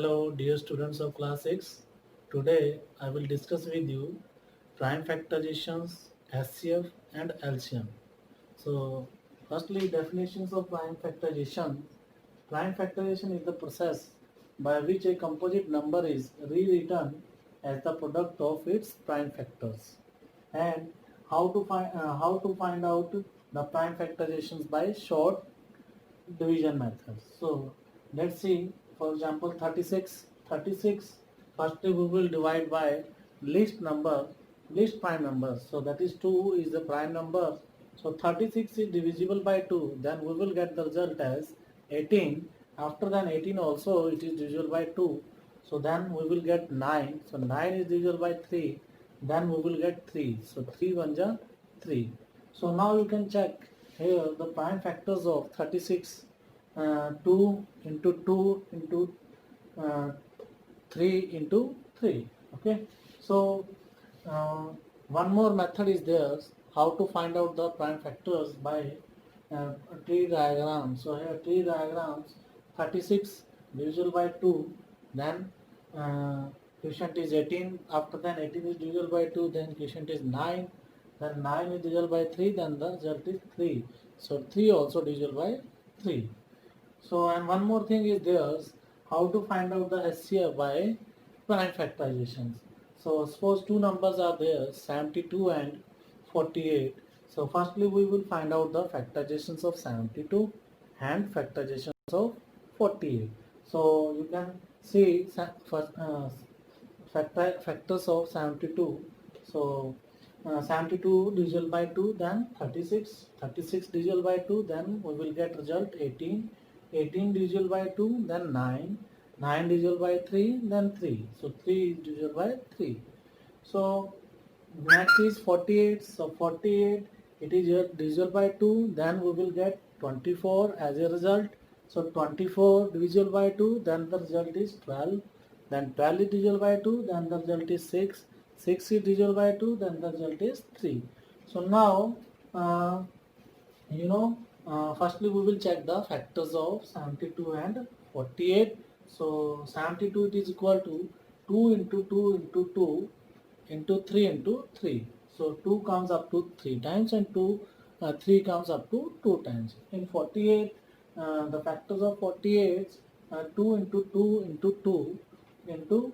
Hello, dear students of class 6. Today I will discuss with you prime factorizations, HCF and LCM. So, firstly, definitions of prime factorization. Prime factorization is the process by which a composite number is rewritten as the product of its prime factors. And how to find out the prime factorizations by short division methods. So let's see, for example, 36. 36, firstly we will divide by least prime number. So that is 2 is the prime number. So 36 is divisible by 2. Then we will get the result as 18. After then 18 also it is divisible by 2. So then we will get 9. So 9 is divisible by 3. Then we will get 3. So 3 1 ja 3. So now you can check here the prime factors of 36, 2 into 2 into uh, 3 into 3. Okay. So uh, one more method is there, how to find out the prime factors by a tree diagram. So here tree diagrams, 36 divisible by 2, then quotient is 18, after then 18 is divisible by 2, then quotient is 9, then 9 is divisible by 3, then the result is 3. So 3 also divisible by 3. So and one more thing is there, how to find out the SCF by prime factorizations. So suppose two numbers are there, 72 and 48. So firstly we will find out the factorizations of 72 and factorizations of 48. So you can see first, factors of 72. So 72 divisible by 2, then 36. 36 divisible by 2, then we will get result 18. 18 divisible by 2, then 9. 9 divisible by 3, then 3. So 3 is divisible by 3. So next is 48. So 48, it is divisible by 2, then we will get 24 as a result. So 24 divisible by 2, then the result is 12. Then 12 is divisible by 2, then the result is 6. 6 is divisible by 2, then the result is 3. So now, firstly we will check the factors of 72 and 48. So 72 it is equal to 2 into 2 into 2 into 3 into 3. So 2 comes up to 3 times and 3 comes up to 2 times. In 48, the factors of 48, 2 into 2 into 2 into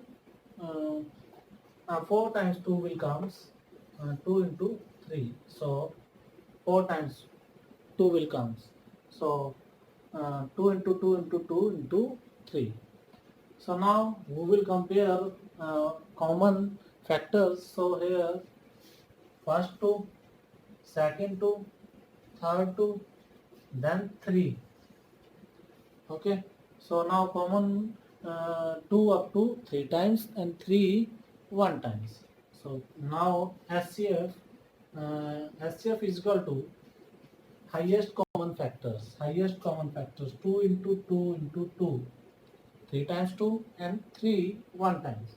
4 times 2 will comes 2 into 3. So 4 times 2 will comes. So 2 into 2 into 2 into 3. So now we will compare common factors. So here first 2, second 2, third 2, then 3. Okay. So now common 2 up to 3 times and 3 1 times. So now SCF is equal to highest common factors. Highest common factors 2 into 2 into 2. 3 times 2 and 3 1 times.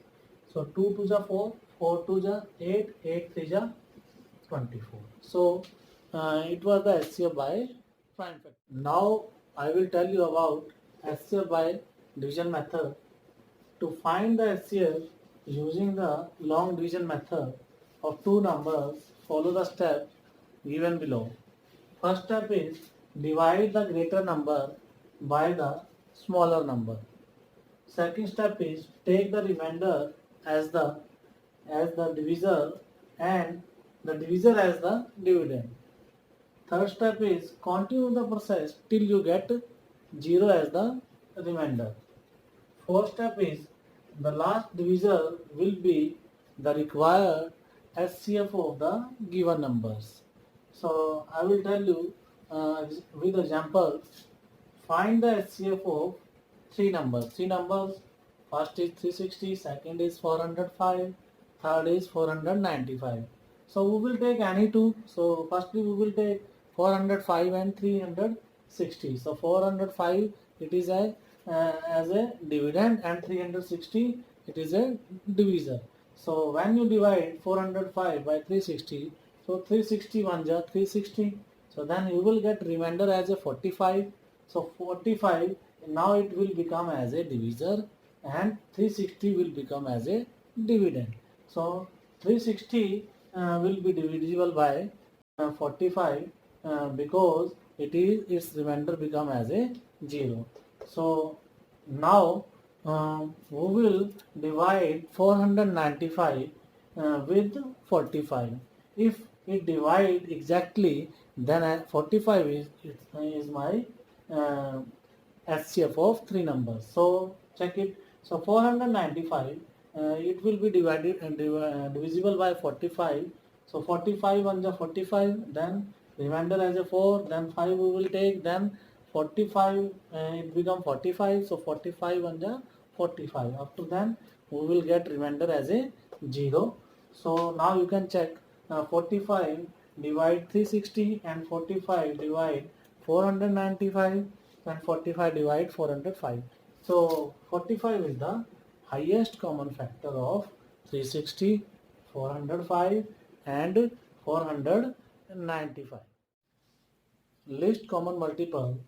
So 2 2 ja 4, 4 2 ja 8, 8 3 ja 24. So it was the SCF by prime factor. Now I will tell you about SCF by division method. To find the SCF using the long division method of two numbers, follow the steps given below. First step is divide the greater number by the smaller number. Second step is take the remainder as the divisor and the divisor as the dividend. Third step is continue the process till you get 0 as the remainder. Fourth step is the last divisor will be the required SCF of the given numbers. So I will tell you with example. Find the SCF of three numbers. Three numbers. First is 360, second is 405, third is 495. So we will take any two. So firstly we will take 405 and 360. So 405 it is as a dividend and 360 it is a divisor. So when you divide 405 by 360, so 361 ja 360. So then you will get remainder as a 45. So 45 now it will become as a divisor and 360 will become as a dividend. So 360 will be divisible by 45 because its remainder become as a 0. So now we will divide 495 with 45. If it divide exactly, then 45 is my uh, HCF of three numbers. So check it. So 495, it will be divided and divisible by 45. So 45 on the 45, then remainder as a 4, then 5 we will take, then 45, it become 45. So 45 on the 45. After then we will get remainder as a 0. So now you can check 45 divide 360 and 45 divide 495 and 45 divide 405. So 45 is the highest common factor of 360, 405 and 495. Least common multiple.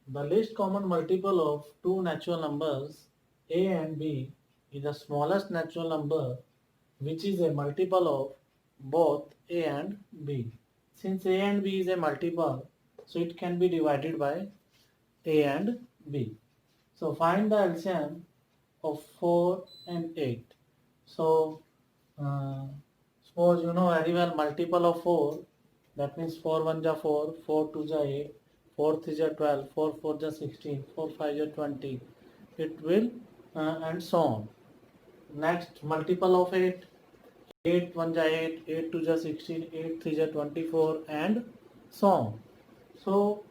The least common multiple of two natural numbers a and b is the smallest natural number which is a multiple of both a and b. Since a and b is a multiple, so it can be divided by a and b. So find the LCM of 4 and 8. So uh, suppose you know very well multiple of 4, that means 4 1 ja 4, 4 2 ja 8, 4 3 ja 12, 4 4 ja 16, 4 5 ja 20. It will and so on. Next multiple of 8, 8 1 ja 8, 8 2 ja 16, 8 3 ja 24 and so on. So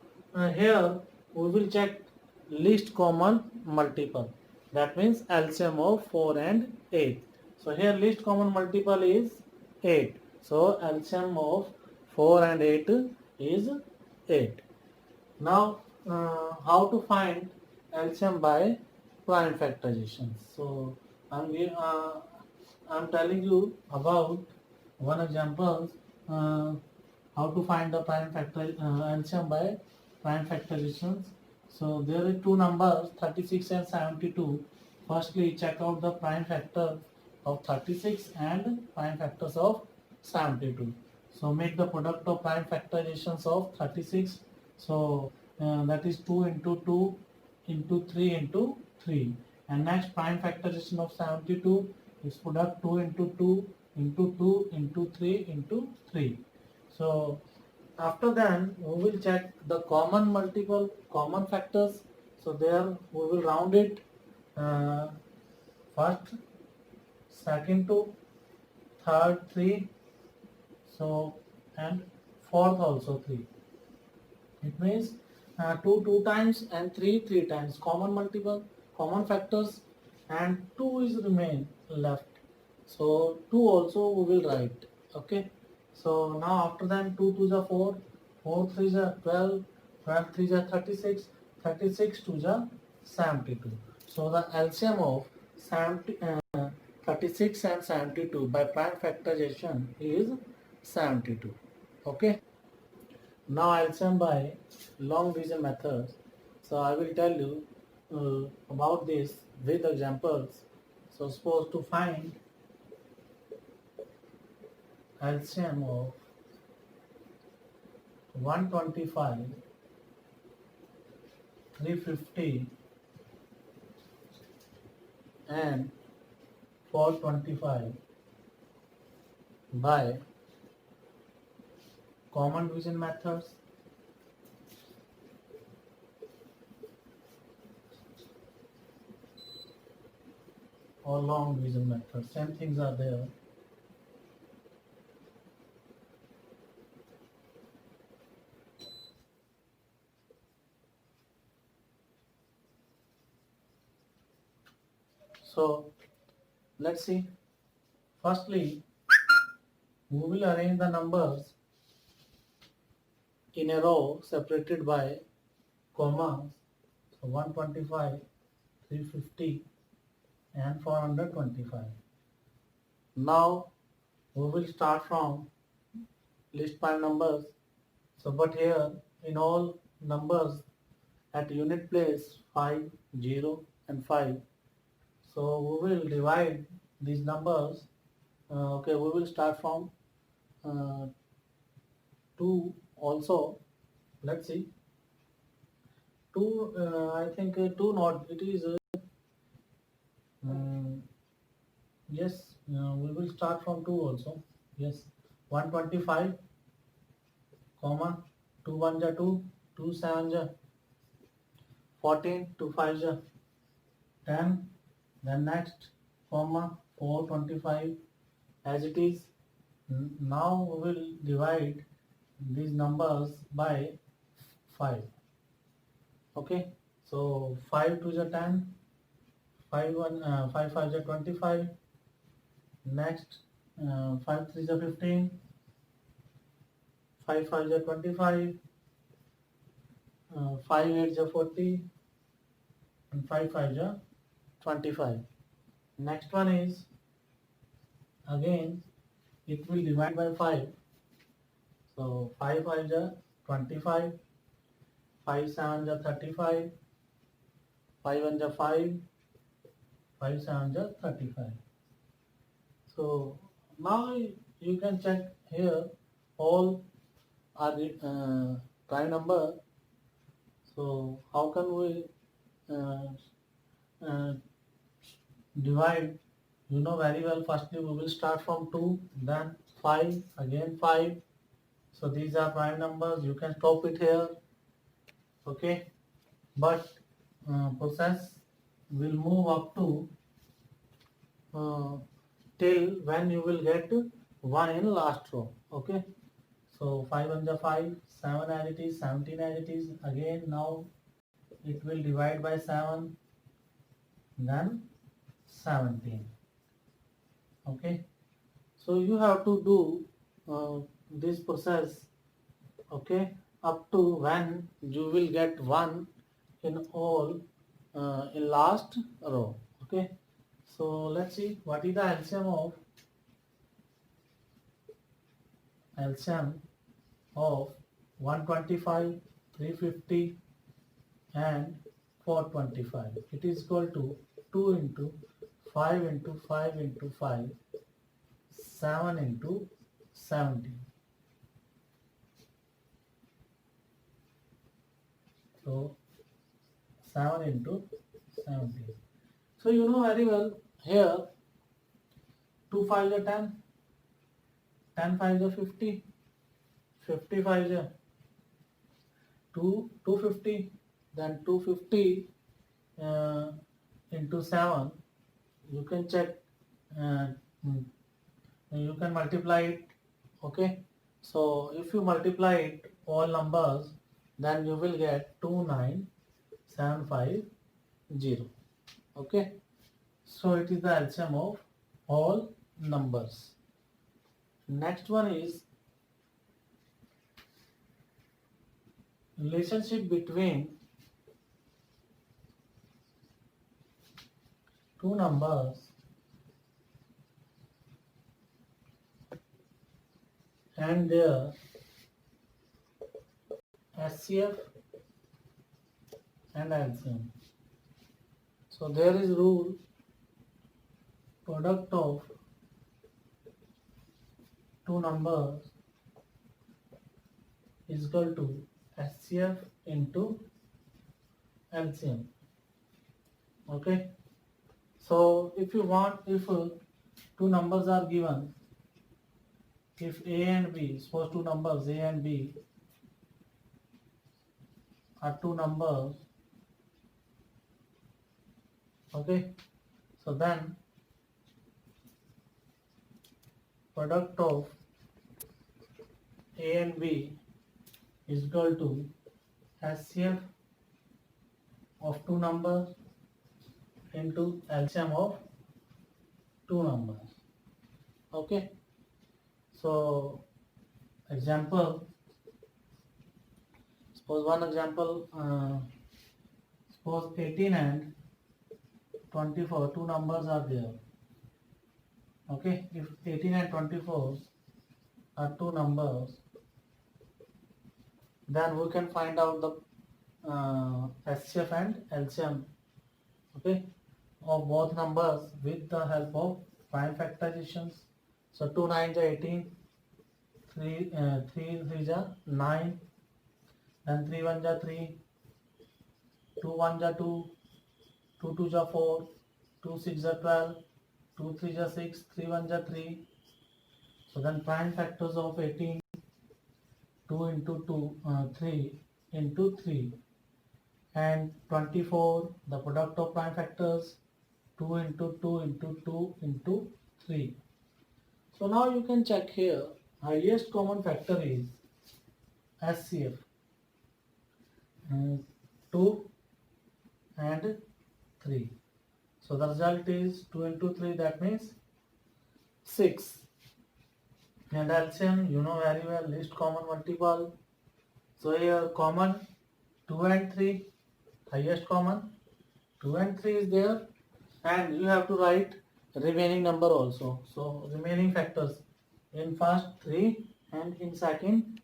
here we will check least common multiple. That means LCM of 4 and 8. So here least common multiple is 8. So LCM of 4 and 8 is 8. Now how to find LCM by prime factorization. So I'm telling you about one example uh, how to find the prime factor LCM by prime factorizations. So there are two numbers 36 and 72. Firstly check out the prime factor of 36 and prime factors of 72. So make the product of prime factorizations of 36. So that is 2 into 2 into 3 into 3. And next prime factorization of 72 is product 2 into 2 into 2 into 3 into 3. So after then we will check the common multiple common factors. So there we will round it uh, first, second 2, third 3, so and fourth also 3. It means 2 2 times and 3 3 times common multiple common factors, and 2 is remain left. So 2 also we will write. Okay. So now after that 2 2 is 4, 4 3 is 12, 12 3 is 36, 36 2 is 72. So the LCM of 70, 36 and 72 by prime factorization is 72. Okay. Now LCM by long division methods. So I will tell you about this with examples. So suppose to find LCM of 125, 350 and 425 by common division methods, or long division methods. Same things are there. So let's see. Firstly, we will arrange the numbers in a row separated by commas. So 125, 350 and 425. Now we will start from list prime numbers. So but here in all numbers at unit place 5, 0, and 5. So we will divide these numbers. Okay, we will start from 2 also. Let's see. 2, I think 2 not, it is, um, yes, we will start from 2 also. Yes, 125, comma, 2 1 ja 2, 2 7 ja 14, 2 5 ja 10, then next, comma, 425 as it is. Now we will divide these numbers by 5. Okay, so 5 2 ja 10, 5 1 5 5 ja 25. Next, 5 3 ja 15, 5 5 ja 25, 5 8 ja 40, and 5 5 ja 25. Next one is, again it will divide by 5. So 5 5 ja 25, 5 7 ja 35, 5 1 ja 5, 5 7 ja 35. So now you can check here, all are the prime number. So how can we uh, uh, divide? You know very well. Firstly, we will start from 2, then 5, again 5. So these are prime numbers. You can stop it here. Okay, but process will move up to uh, till when you will get 1 in last row. Okay, so 5 1 ja 5, 7 as it is, 17 as it is. Again now it will divide by 7, then 17. Okay, so you have to do this process, okay, up to when you will get 1 in all in last row. Okay, so let's see what is the LCM of 125, 350 and 425. It is equal to 2 into 5 into 5 into 5, 7 into 17. So 7 into 17. So you know very well here, 2 5 is 10, 10 5 is 50, 55 is 250, then 250 into 7. You can check, uh, mm, you can multiply it. Okay, so if you multiply it all numbers, then you will get 29750. Okay, so it is the LCM of all numbers. Next one is relationship between two numbers and their SCF and LCM. So there is rule, product of two numbers is equal to SCF into LCM. Okay, so if you want, if two numbers are given, if A and B, suppose two numbers A and B are two numbers, okay, so then product of A and B is equal to SCF of two numbers into LCM of two numbers. Okay, so example, suppose one example, suppose 18 and 24, two numbers are there. Okay, if 18 and 24 are two numbers, then we can find out the SCF and LCM okay, of both numbers with the help of prime factorizations. So 2 9 are 18, 3 3 are 9, then 3 1 are 3, 2 1 are 2, 2 2 are 4, 2 6 are 12, 2 3 are 6, 3 1 are 3. So then prime factors of 18, 2 into 2, 3 into 3, and 24, the product of prime factors, 2 into 2 into 2 into 3. So now you can check here, highest common factor is HCF, 2 and 3. So the result is 2 into 3, that means 6. And LCM, you know very well, least common multiple. So here common 2 and 3, highest common 2 and 3 is there, and you have to write remaining number also. So remaining factors in first 3 and in second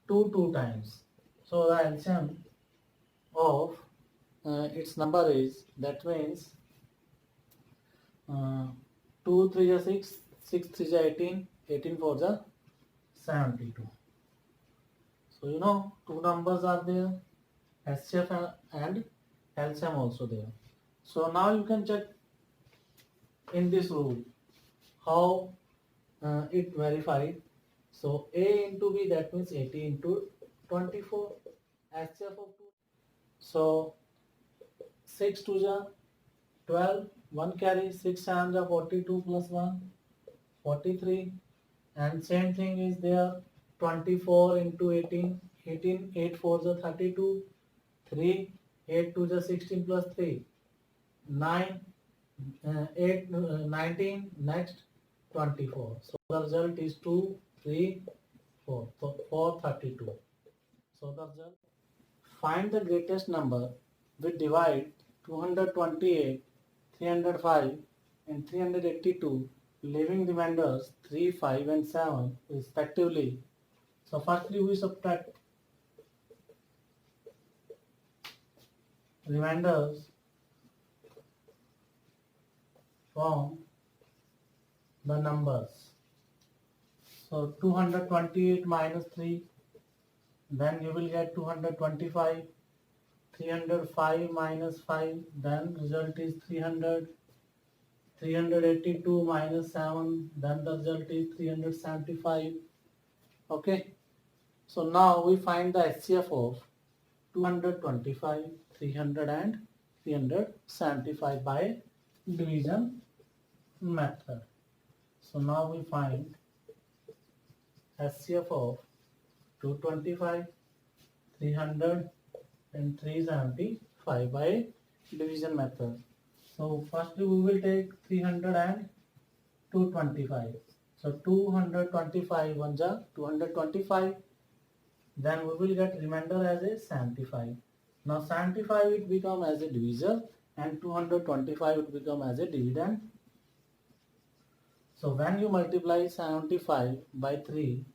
2 times. So the LCM of its number is, that means 2 3 is 6, 6 3 is 18, 18 4 is 72. So you know two numbers are there, HCF and LCM also there. So now you can check in this rule how it verified. So A into B, that means 80 into 24, HCF of 2. So 6 2 ja 12, 1 carry, 6 7 ja 42 plus 1, 43, and same thing is there, 24 into 18, 18, 8 4 ja 32, 3, 8 2 ja 16 plus 3, 9, 8, 19, next 24. So the result is 2, 3, 4. So 432. So the result, find the greatest number which divide 228, 305 and 382, leaving remainders 3, 5 and 7 respectively. So firstly we subtract remainders from the numbers. So 228 minus 3, then you will get 225, 305 minus 5, then result is 300, 382 minus 7, then the result is 375. Okay, so now we find the HCF of 225, 300 and 375 by division method. So now we find HCF of 225, 300 and 375 by division method. So firstly we will take 300 and 225. So 225 1 ja 225, then we will get remainder as a 75. Now 75 it become as a divisor and 225 it become as a dividend. So when you multiply 75 by 3,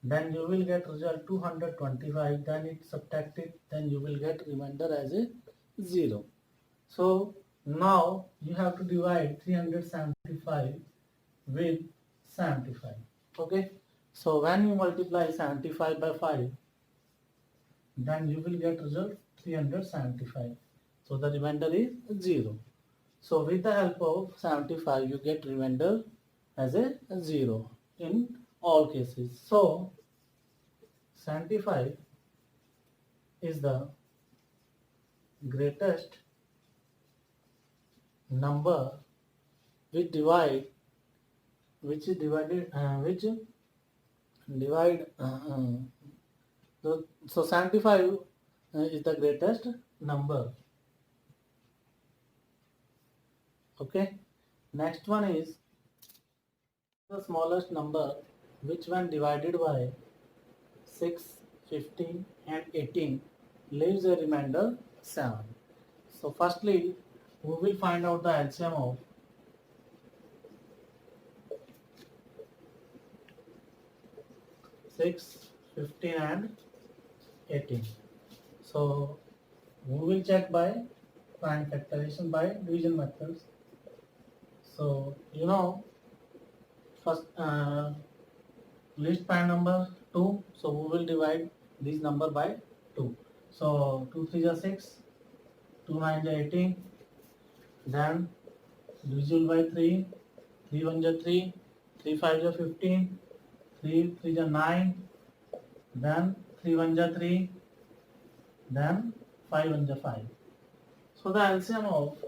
then you will get result 225, then it subtracted, then you will get remainder as a 0. So now you have to divide 375 with 75. Okay, so when you multiply 75 by 5, then you will get result 375. So the remainder is 0. So with the help of 75 you get remainder as a 0 in all cases. So 75 is the greatest number which divide so 75 is the greatest number. Okay, next one is the smallest number which when divided by 6, 15 and 18 leaves a remainder 7. So firstly we will find out the LCM of 6, 15 and 18. So we will check by prime factorization by division methods. So first list prime number 2. So we will divide this number by 2. So 2 3 are 6, 2 9 are 18. Then divisible by 3, 3 1 are 3, 3 5 are 15, 3 3 are 9. Then 3 1 are 3. Then 5 1 are 5. So the LCM of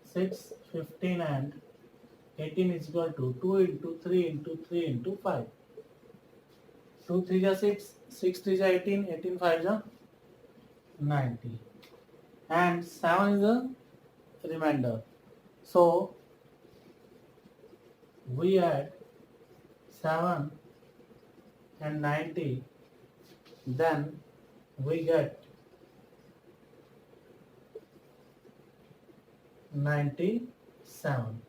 6, 15 and 18 is equal to 2 into 3 into 3 into 5. 2 3 are 6, 6 3 are 18, 18 5 are 90. And 7 is the remainder. So we add 7 and 90, then we get 97.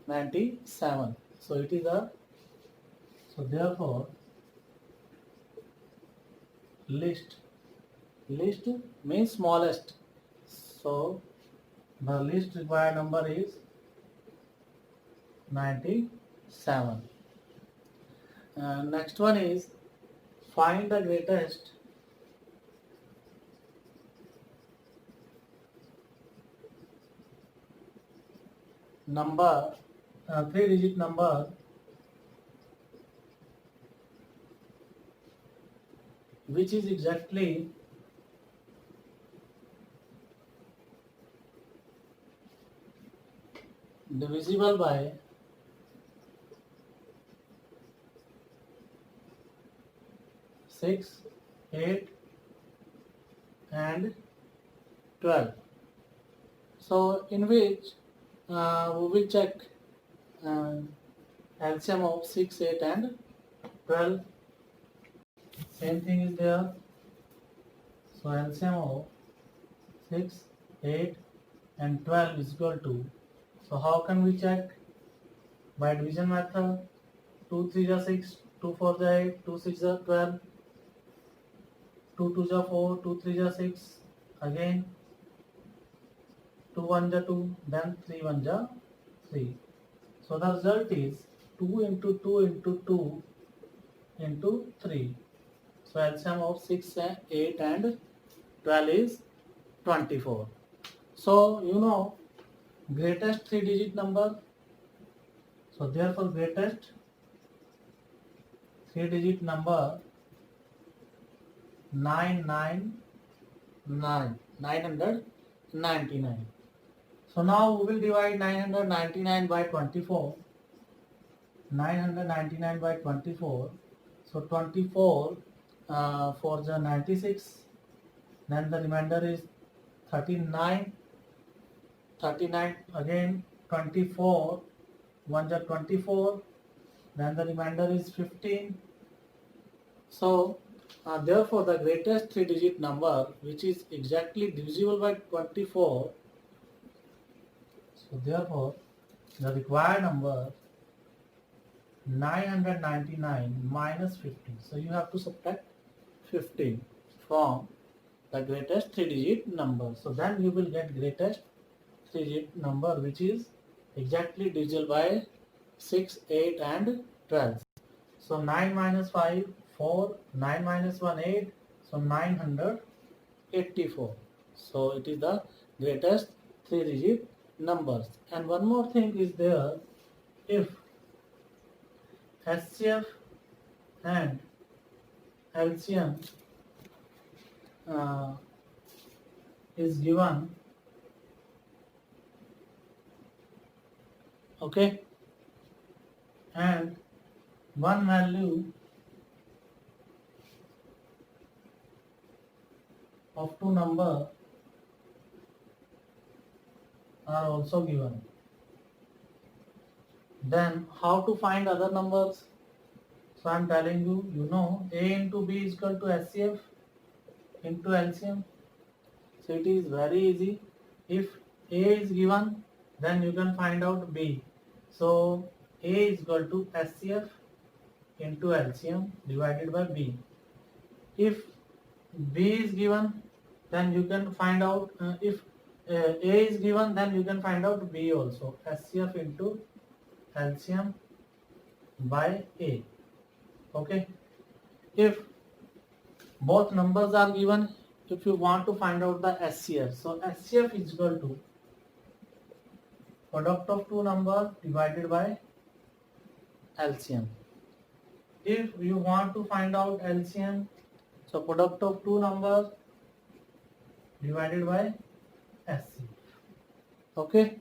97. So it is so therefore list means smallest. So the least required number is 97. Next one is find the greatest number, 3-digit number which is exactly divisible by 6, 8 and 12. So in which we will check LCM of 6, 8 and 12. Same thing is there. So LCM of 6, 8 and 12 is equal to, so how can we check? By division method. 2 3 are 6, 2 4 are 8, 2 6 are 12, 2 2 are 4, 2 3 are 6, again 2 1 are 2, then 3 1 are 3. So the result is 2 into 2 into 2 into 3. So LCM of 6, 8 and 12 is 24. So greatest 3-digit number. So therefore greatest 3-digit number 999. So now we will divide 999 by 24. 999 by 24. So 24 for the 96. Then the remainder is 39. 39 again 24. 1 are 24. Then the remainder is 15. So therefore the greatest 3-digit number which is exactly divisible by 24. So therefore the required number 999 minus 15. So you have to subtract 15 from the greatest 3-digit number. So then you will get greatest 3-digit number which is exactly divisible by 6, 8 and 12. So 9 minus 5, 4, 9 minus 1, 8. So 984. So it is the greatest 3-digit numbers. And one more thing is there, if HCF and LCM is given, okay, and one value of two numbers are also given, then how to find other numbers? So I am telling you, A into B is equal to HCF into LCM. So it is very easy. If A is given, then you can find out B. So A is equal to HCF into LCM divided by B. If B is given, then you can find out if A is given, then you can find out B also. HCF into LCM by A. Okay. If both numbers are given, if you want to find out the SCF, so SCF is equal to product of two numbers divided by LCM. If you want to find out LCM, so product of two numbers divided by SCF. Okay,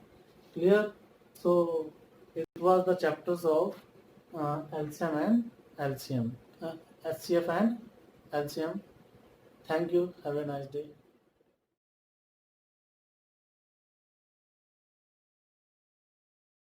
clear? So it was the chapters of LCM and LCM, SCF and LCM. Thank you. Have a nice day.